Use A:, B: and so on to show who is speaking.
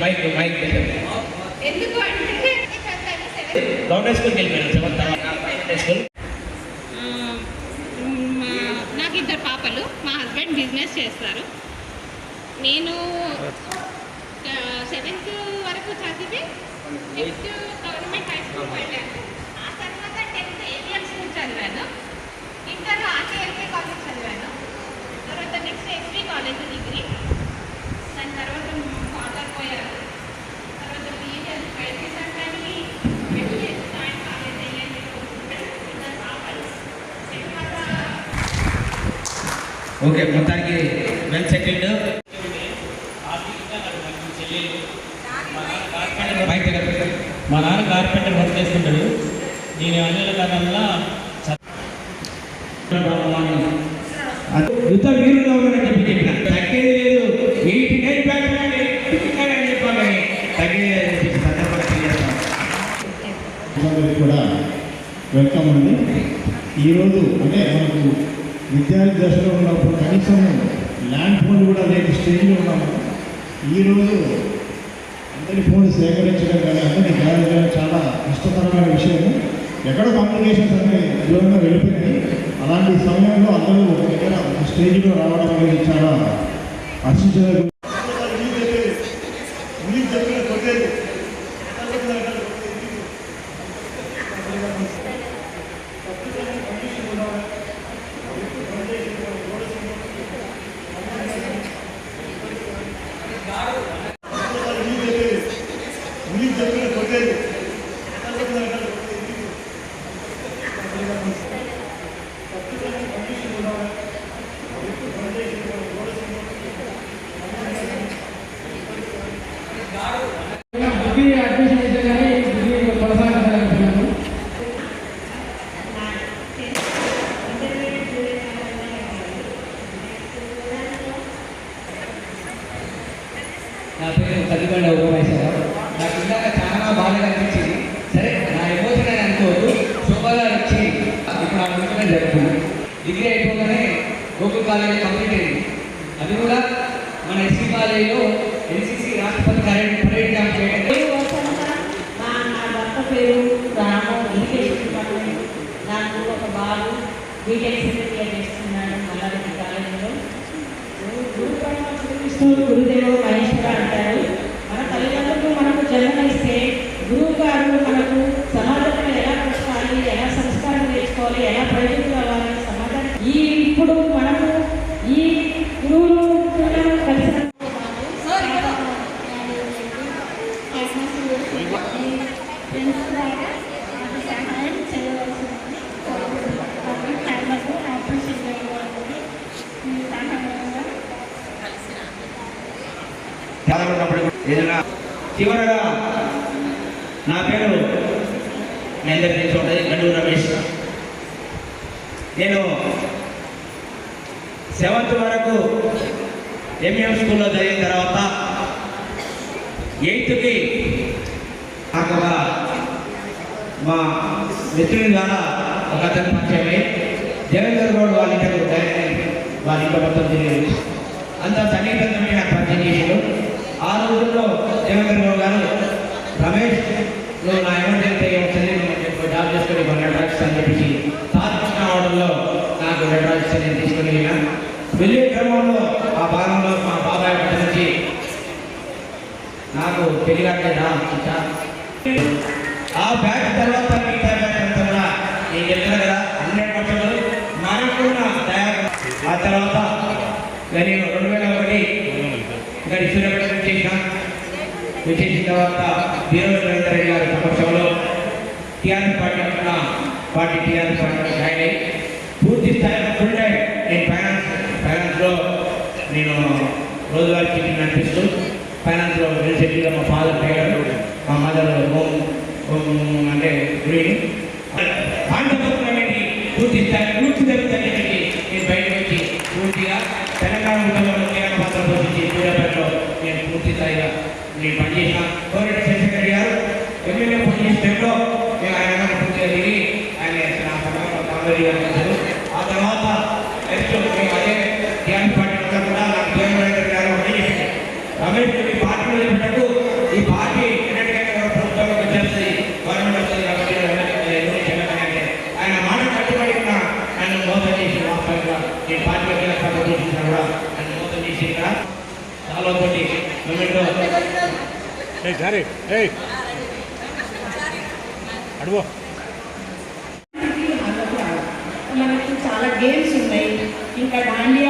A: Mic mic
B: ఎందుకు అంటే
A: government స్కూల్కి వెళ్ళిపోయాను సెవెంత్ స్కూల్.
B: నాకు ఇద్దరు పాపలు, మా హస్బెండ్ బిజినెస్ చేస్తారు. నేను 7th వరకు చదివి నెక్స్ట్ గవర్నమెంట్ హై స్కూల్ వెళ్ళాను. ఆ తర్వాత 10th ఏవిఎం స్కూల్ చదివాను. ఇంటర్ ఆర్కేఎల్కే కాలేజ్ చదివాను. తర్వాత నెక్స్ట్ ఎస్పీ కాలేజ్ డిగ్రీ. దాని తర్వాత ఫాదర్ పోయారు. తర్వాత బిఎస్ బయటికి సంఘానికి
A: ఓకే, మొత్తానికి వెల్ సెటిల్డ్.
C: మా నాన్న కార్పెంటర్ వర్క్ చేస్తుంటాడు. నేను అనిల కాలంలో
A: యుద్ధ వీరుగా ఉన్నాడని చెప్పిన తగ్గేది లేదు. 89 బ్యాట్స్మెన్ అని చెప్పాలి, తగ్గేది
D: కూడా వెల్కమ్ అండి. ఈరోజు అంటే మనకు విద్యార్థి దశలో ఉన్నప్పుడు కనీసం ల్యాండ్ ఫోన్ కూడా లేని స్టేజ్లో ఉన్నాము. ఈరోజు అందరి ఫోన్ సేకరించడం కానీ అందరినీ గ్యాదర్ చేయడం చాలా కష్టతరమైన విషయము. ఎక్కడో కమ్యూనికేషన్స్ అనేవి దూరంగా వెళ్ళిపోయినాయి. అలాంటి సమయంలో అందరూ ఒక దగ్గర ఒక స్టేజ్లో రావడం అనేది చాలా హర్షించదగ్గ.
C: అడ్మిషన్ అయితే కానీ కొనసాగించాలనుకుంటున్నాను.
E: నా పేరు తల్లిబండ ఉపమేశ్వరరావు. నాకు ఇందాక చాలా బాగా అనిపించింది. సరే, నా ఎమోషన్ అని అనుకోవద్దు. శోభగా వచ్చి ఇప్పుడు ఆ ముందుగానే జరుగుతుంది. డిగ్రీ అయిపోగానే గోకుల్ కాలేజీ కంప్లీట్ అయింది. అది కూడా మన ఎస్సీ కాలేజీలో ఎన్సీసీ రాష్ట్రపతి పరేడ్ క్యాంప్ చేయడం.
F: నా భర్త పేరు రాము, ఎడ్యుకేషన్ డిపార్ట్మెంట్. నాకు ఒక బాబు బీటెక్ సెకండ్ ఇయర్ చేస్తున్నాడు మల్లారెడ్డి కాలేజీలో. గురుదేవ మహేశ్వర అంటారు. మన తల్లిదండ్రులకు మనకు జన్మనిస్తే గురువు గారు మనకు సమాజంలో ఎలా బ్రతకాలి, ఎలా సంస్కారం నేర్చుకోవాలి, ఎలా ప్రయోజనం కావాలి సమాజాన్ని ఇప్పుడు మనము ఈ గురువులు కలిసిన
G: సహాయం చేయవలసింది. ఆపరేషన్ చేయడానికి
A: ఏదైనా చివరగా నా పేరు మీ అందరికీ తెలిసి ఉంటుంది, గండూరు రమేష్. నేను 7th వరకు ఎంఎం స్కూల్లో చదివిన తర్వాత 8th ఆకగా మా మిత్రుని ద్వారా ఒక అతను పరిచయమై దేవేంద్ర గౌడ్ వాళ్ళ ఇంట్లో వాళ్ళ ఇంట్లో మొత్తం తిరిగి అంత సన్నిహితంగా నాకు పరిచయం చేశారు. ఆ రోజుల్లో దేవేంద్ర గౌడ్ గారు రమేష్ నువ్వు నా ఎమర్జెన్సీ వస్తుంది జాబ్ చేసుకొని లెటర్స్ అని చెప్పేసి తాత్కృష్ణ అవడంలో నాకు లెటర్స్ నేను తీసుకుని వెళ్ళాను. వెళ్ళే క్రమంలో ఆ భాగంలో మా బాబాయ్ పట్ల నుంచి నాకు పెరిగాట్లేదా ఆ బ్యాచ్ తర్వాత మిగతా బ్యాచ్ అంతా కూడా నేను చెప్తున్నా కదా 100% మనకున్న ఆ తర్వాత నేను 2001 ఇక్కడ సూర్యాపేట చేసిన తర్వాత వీరభద్రేంద్ర రెడ్డి గారి సమక్షంలో టీఆర్ఎస్ పార్టీ టీఆర్ఎస్ పార్టీలో జాయిన్ అయ్యి పూర్తి స్థాయిలో ఫుల్ టైం నేను ఫైనాన్స్లో నేను రోజువారీ చికెన్ అనిపిస్తూ ఫైనాన్స్లో రీసెంట్గా మా ఫాదర్ పేరు మా మదర్ అంటే గురిని ఆంధ్రప్రదేశ్ అనేది పూర్తి స్థాయి పూర్తి జరుగుతుంది. నేను బయటకు వచ్చి పూర్తిగా తెలంగాణ ఉద్యమంలో కీలక పాత్ర పోషించి సూర్యాపేటలో నేను పూర్తి స్థాయిగా నేను పనిచేసిన కోరెడ్డి శశిధర్ గారు ఎమ్మెల్యే పోటీ టైంలో నేను ఆయన పూర్తిగా తిరిగి ఆయన నా సమయంలో కాంగ్రెస్ గారు. ఆ తర్వాత నెక్స్ట్ మేము అదే టీఆర్ఎస్ పార్టీ కూడా నాకు దేవేంద్ర గారు రమేష్ పార్టీ పెట్టకు పూలతోటి మొమెంటో
C: అడుగు
F: మనకి చాలా గేమ్స్ ఉన్నాయి, ఇంకా దాండియా